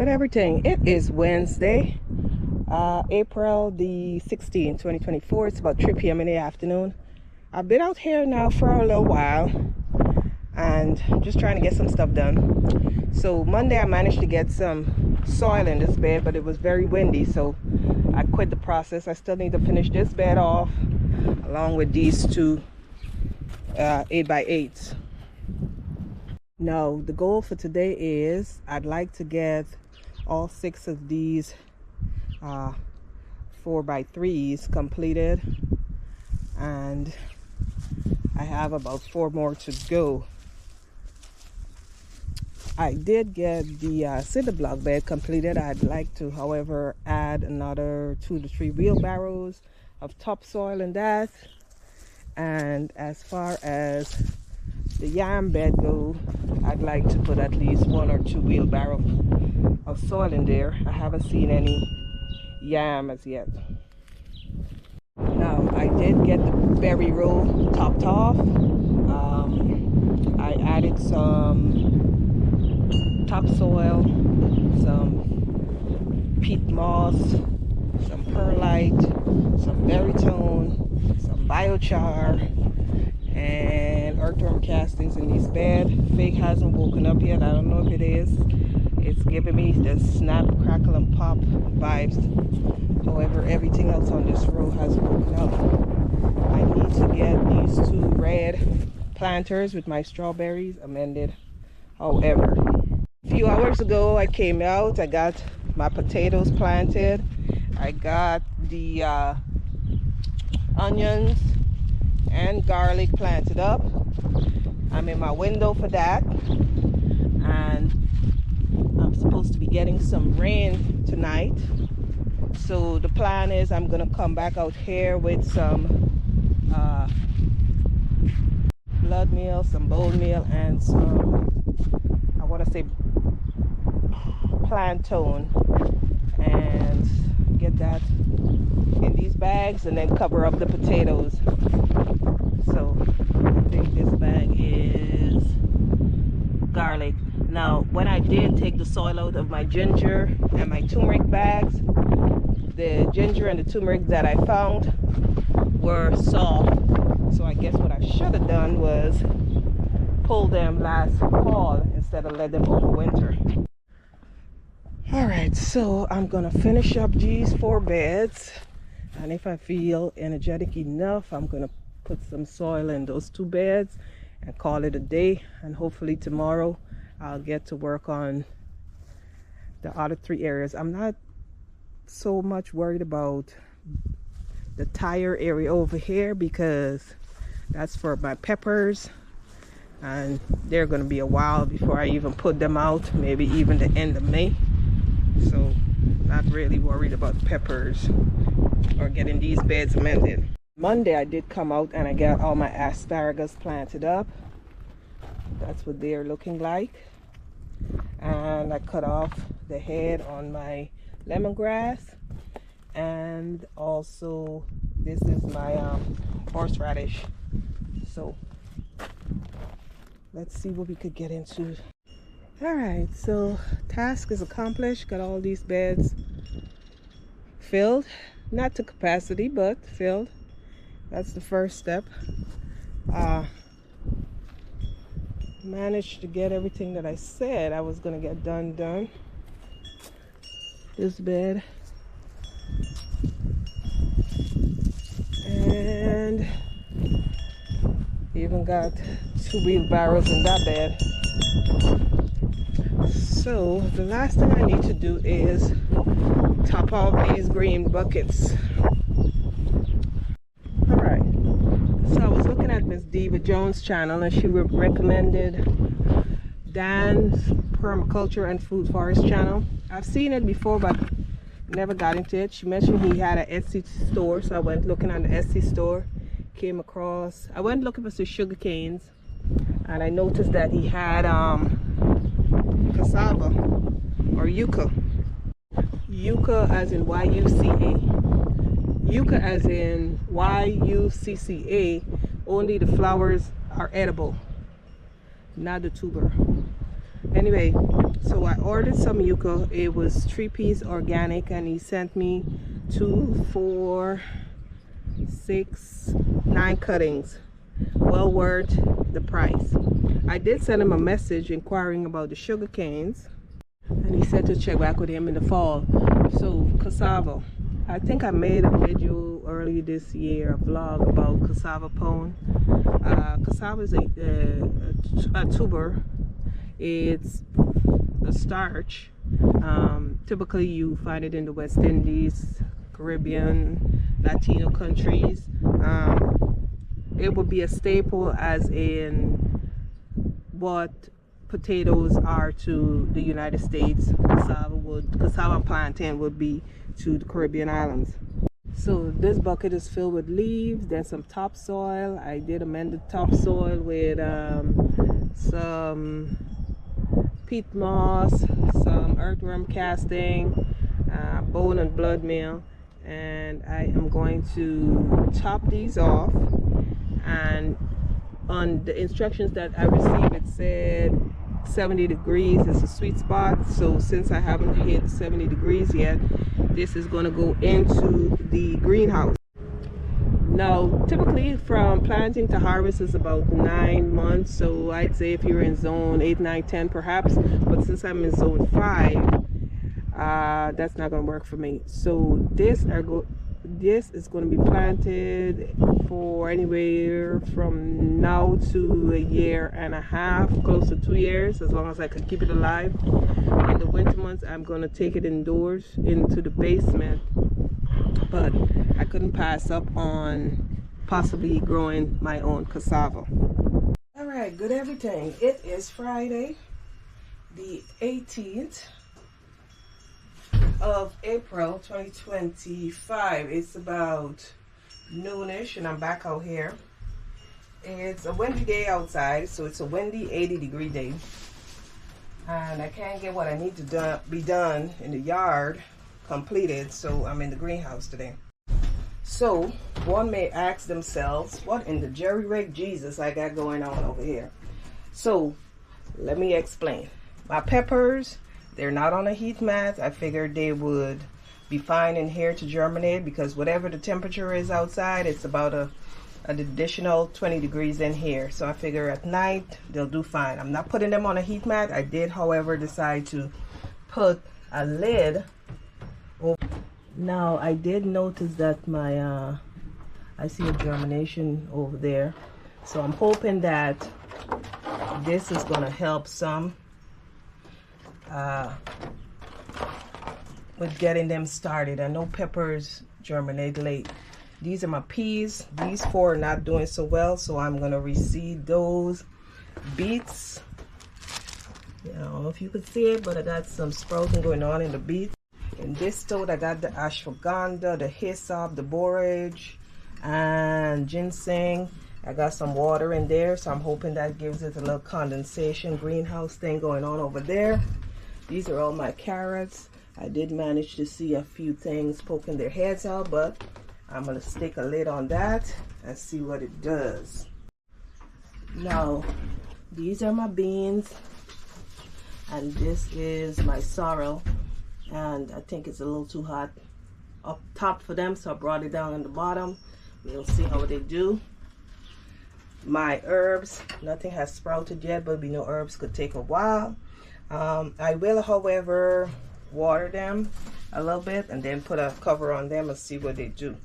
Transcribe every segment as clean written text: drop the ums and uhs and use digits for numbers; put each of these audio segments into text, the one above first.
Good everything. It is Wednesday, April the 16th, 2024. It's about 3 p.m. in the afternoon. I've been out here now for a little while and just trying to get some stuff done. So Monday I managed to get some soil in this bed, but it was very windy, so I quit the process. I still need to finish this bed off along with these two 8x8s. Now the goal for today is I'd like to get all 6 of these 4x3s completed, and I have about 4 more to go. I did get the cinder block bed completed. I'd like to, however, add another 2 to 3 wheelbarrows of topsoil in that. And as far as the yam bed go, I'd like to put at least 1 or 2 wheelbarrows of soil in there. I haven't seen any yam as yet. Now I did get the berry row topped off. I added some topsoil, some peat moss, some perlite, some baritone, some biochar, and earthworm castings in this bed. Fig hasn't woken up yet. I don't know if it is. It's giving me the snap, crackle, and pop vibes. However, everything else on this row has woken up. I need to get these 2 red planters with my strawberries amended. However, a few hours ago I came out, I got my potatoes planted, I got the onions and garlic planted up. I'm in my window for that, and I'm supposed to be getting some rain tonight. So the plan is I'm gonna come back out here with some blood meal, some bone meal, and some, I want to say, plantain, and get that in these bags and then cover up the potatoes. So I think this bag is garlic. Now when I did take the soil out of my ginger and my turmeric bags, the ginger and the turmeric that I found were soft. So I guess what I should have done was pull them last fall instead of let them overwinter. Alright, so I'm gonna finish up these 4 beds, and if I feel energetic enough, I'm gonna put some soil in those 2 beds and call it a day. And hopefully tomorrow I'll get to work on the other 3 areas. I'm not so much worried about the tire area over here because that's for my peppers, and they're going to be a while before I even put them out, maybe even the end of May. So not really worried about peppers or getting these beds amended. Monday I did come out and I got all my asparagus planted up. That's what they're looking like. And I cut off the head on my lemongrass, and also this is my horseradish. So let's see what we could get into. All right, so task is accomplished. Got all these beds filled, not to capacity, but filled. That's the first step. Managed to get everything that I said I was gonna get done. This bed, and even got 2 wheelbarrows in that bed. So the last thing I need to do is top off these green buckets. Alright, so I was looking at Miss Diva Jones' channel, and she recommended Dan's Permaculture and Food Forest channel. I've seen it before but never got into it. She mentioned he had an Etsy store, so I went looking on the Etsy store. Came across, I went looking for some sugar canes, and I noticed that he had cassava or yucca. Yucca as in Y-U-C-A. Yucca as in Y-U-C-C-A. Only the flowers are edible, not the tuber. Anyway, so I ordered some yuca. It was 3-piece organic, and he sent me 2, 4, 6, 9 cuttings. Well worth the price. I did send him a message inquiring about the sugar canes, and he said to check back with him in the fall. So cassava, I think I made a video earlier this year, a vlog about cassava pone. Cassava is a tuber. It's a starch. Typically you find it in the West Indies, Caribbean, Latino countries. It would be a staple as in what potatoes are to the United States. Cassava and plantain would be to the Caribbean islands. So this bucket is filled with leaves, then some topsoil. I did amend the topsoil with some peat moss, some earthworm casting, bone and blood meal, and I am going to top these off. And on the instructions that I received, it said 70 degrees is a sweet spot. So since I haven't hit 70 degrees yet, this is going to go into the greenhouse. Now typically from planting to harvest is about 9 months, so I'd say if you're in zone 8, 9, 10 perhaps, but since I'm in zone 5, that's not going to work for me. So this is going to be planted for anywhere from now to 1.5 years, close to 2 years, as long as I can keep it alive. In the winter months I'm going to take it indoors into the basement, but I couldn't pass up on possibly growing my own cassava. All right, good everything. It is Friday the 18th of April 2025. It's about noonish and I'm back out here. It's a windy day outside, so it's a windy 80-degree day, and I can't get what I need to be done in the yard completed, so I'm in the greenhouse today. So one may ask themselves, what in the jerry-rig Jesus I got going on over here? So let me explain. My peppers, they're not on a heat mat. I figured they would be fine in here to germinate, because whatever the temperature is outside, it's about an additional 20 degrees in here. So I figure at night they'll do fine. I'm not putting them on a heat mat. I did, however, decide to put a lid over. Now I did notice that my I see a germination over there, so I'm hoping that this is going to help some with getting them started. I know peppers germinate late. These are my peas. These 4 are not doing so well, so I'm going to reseed those. Beets, I don't know if you could see it, but I got some sprouting going on in the beets. In this tote I got the ashwagandha, the hyssop, the borage, and ginseng. I got some water in there, so I'm hoping that gives it a little condensation greenhouse thing going on over there. These are all my carrots. I did manage to see a few things poking their heads out, but I'm going to stick a lid on that and see what it does. Now, these are my beans, and this is my sorrel, and I think it's a little too hot up top for them, so I brought it down on the bottom. We'll see how they do. My herbs, nothing has sprouted yet, but we know herbs could take a while. I will, however, water them a little bit and then put a cover on them and see what they do.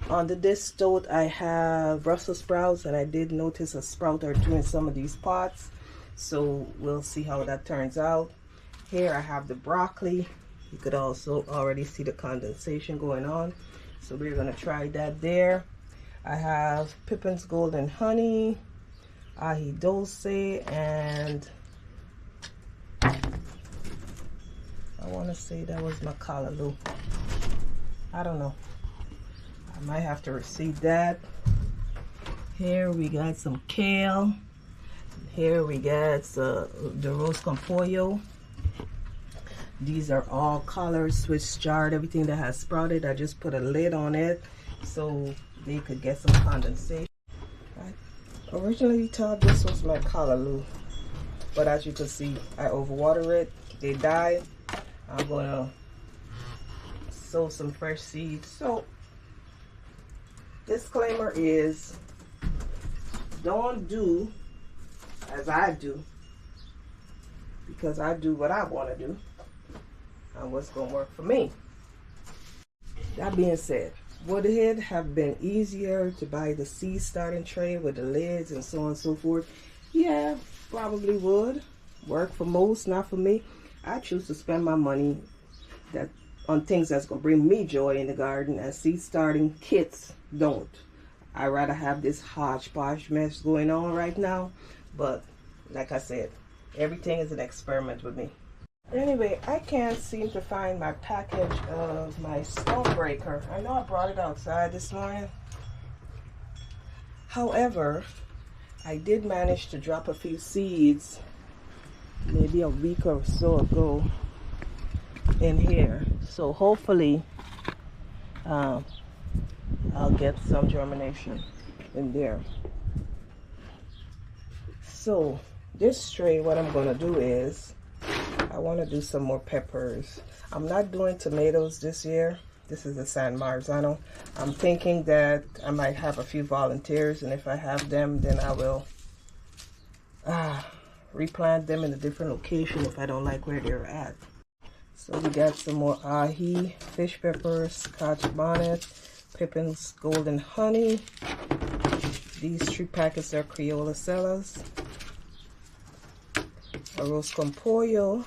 Under this tote I have Brussels sprouts, and I did notice a sprout or two in some of these pots, so we'll see how that turns out. Here I have the broccoli. You could also already see the condensation going on, so we're going to try that there. I have Pippin's Golden Honey, ahi dulce, and I want to say that was macallaloo. I don't know. I might have to reseed that. Here we got some kale. Here we got the roast con pollo. These are all colors, Swiss chard, everything that has sprouted. I just put a lid on it so they could get some condensation. I originally thought this was macallaloo, but as you can see, I overwater it. They die. I'm gonna sow some fresh seeds. So disclaimer is, don't do as I do, because I do what I want to do and what's gonna work for me. That being said, would it have been easier to buy the seed starting tray with the lids and so on and so forth? Yeah, probably would. Work for most, not for me. I choose to spend my money on things that's going to bring me joy in the garden, and seed starting kits don't. I'd rather have this hodgepodge mess going on right now, but like I said, everything is an experiment with me. Anyway, I can't seem to find my package of my stone breaker. I know I brought it outside this morning. However, I did manage to drop a few seeds maybe a week or so ago in here. So hopefully I'll get some germination in there. So this tray, what I'm going to do is, I want to do some more peppers. I'm not doing tomatoes this year. This is a San Marzano. I'm thinking that I might have a few volunteers, and if I have them, then I will replant them in a different location if I don't like where they're at. So we got some more ahi, fish peppers, scotch bonnet, Pippin's Golden Honey. These 3 packets are Criolla Cellas. Arroz con pollo.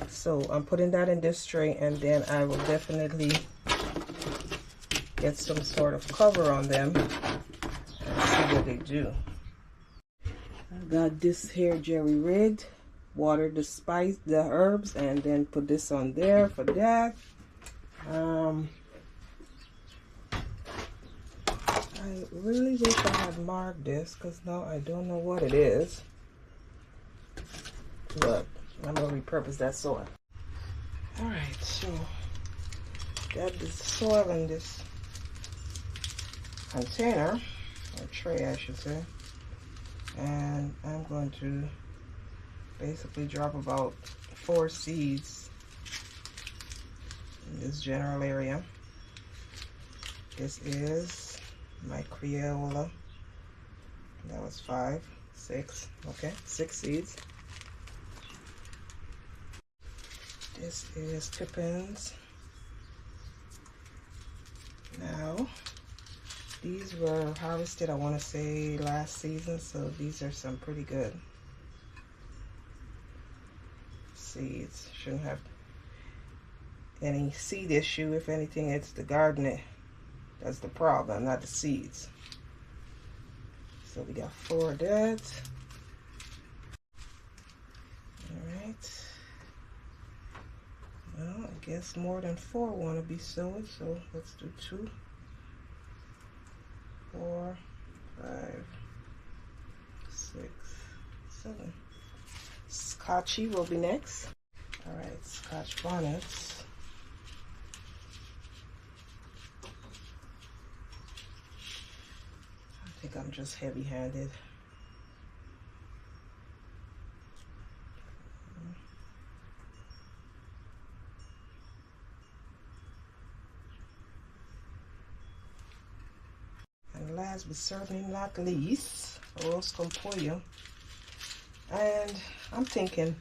So I'm putting that in this tray, and then I will definitely get some sort of cover on them and see what they do. I got this here jerry rigged. Water the spice, the herbs, and then put this on there for that. I really wish I had marked this, because now I don't know what it is. But I'm going to repurpose that soil. Alright, so got this soil in this container, or tray I should say. And I'm going to basically drop about 4 seeds in this general area. This is my Criolla. That was 5, 6, okay, 6 seeds. This is Pippin's. Now, these were harvested, I want to say, last season, so these are some pretty good seeds. Shouldn't have any seed issue. If anything, it's the garden that's the problem, not the seeds. So we got 4 of that. Alright. Well, I guess more than 4 want to be sowed, so let's do 2, 4, 5, 6, 7. Scotchy will be next. Alright, scotch bonnets. I think I'm just heavy-handed. And last but certainly not least, arroz con pollo. And I'm thinking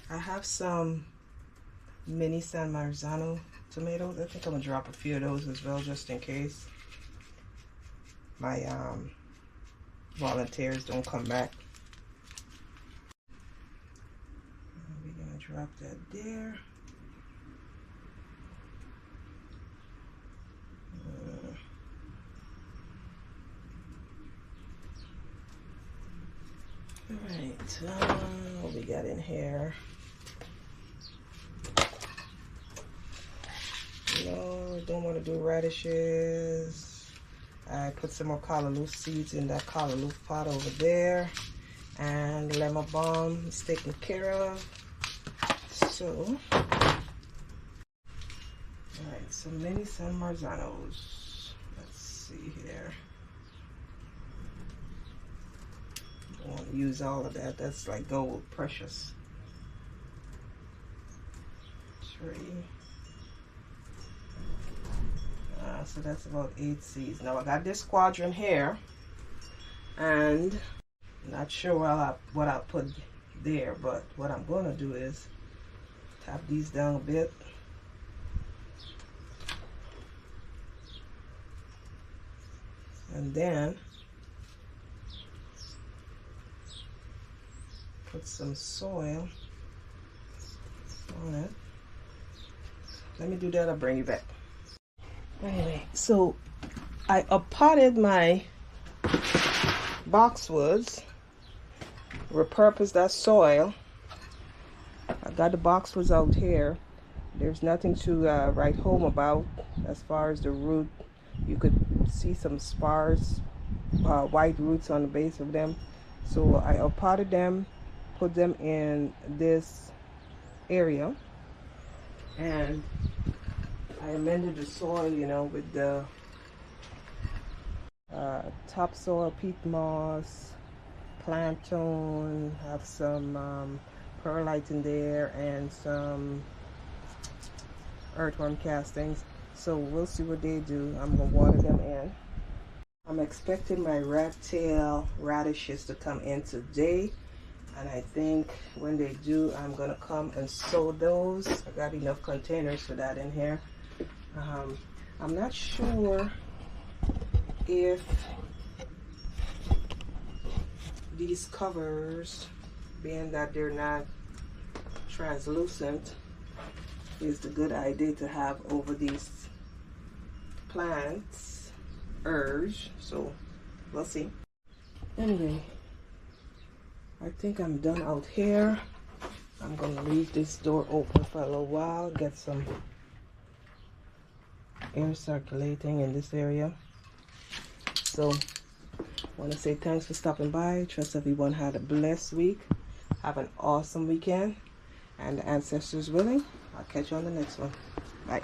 I have some mini San Marzano tomatoes. I think I'm gonna drop a few of those as well, just in case my volunteers don't come back. We're gonna drop that there. Alright, what we got in here? No, don't want to do radishes. I put some more callaloo seeds in that callaloo pot over there. And lemon balm is taken care of. So, alright, so many San Marzanos. Let's see here. won't use all of that. That's like gold, precious. 3. So that's about 8 seeds. Now I got this quadrant here, and I'm not sure what I'll put there, but what I'm going to do is tap these down a bit. And then put some soil on it. Let me do that, I'll bring you back. Anyway, so I potted my boxwoods, repurposed that soil. I got the boxwoods out here. There's nothing to write home about as far as the root. You could see some sparse white roots on the base of them. So I potted them, put them in this area, and I amended the soil, you know, with the topsoil, peat moss, plantain, have some perlite in there, and some earthworm castings. So we'll see what they do. I'm gonna water them in. I'm expecting my rat tail radishes to come in today, and I think when they do, I'm gonna come and sow those. I got enough containers for that in here. I'm not sure if these covers, being that they're not translucent, is the good idea to have over these plants, herbs. So we'll see. Anyway, I think I'm done out here. I'm gonna leave this door open for a little while, get some air circulating in this area. So I want to say thanks for stopping by. Trust everyone had a blessed week. Have an awesome weekend, and the ancestors willing, I'll catch you on the next one. Bye.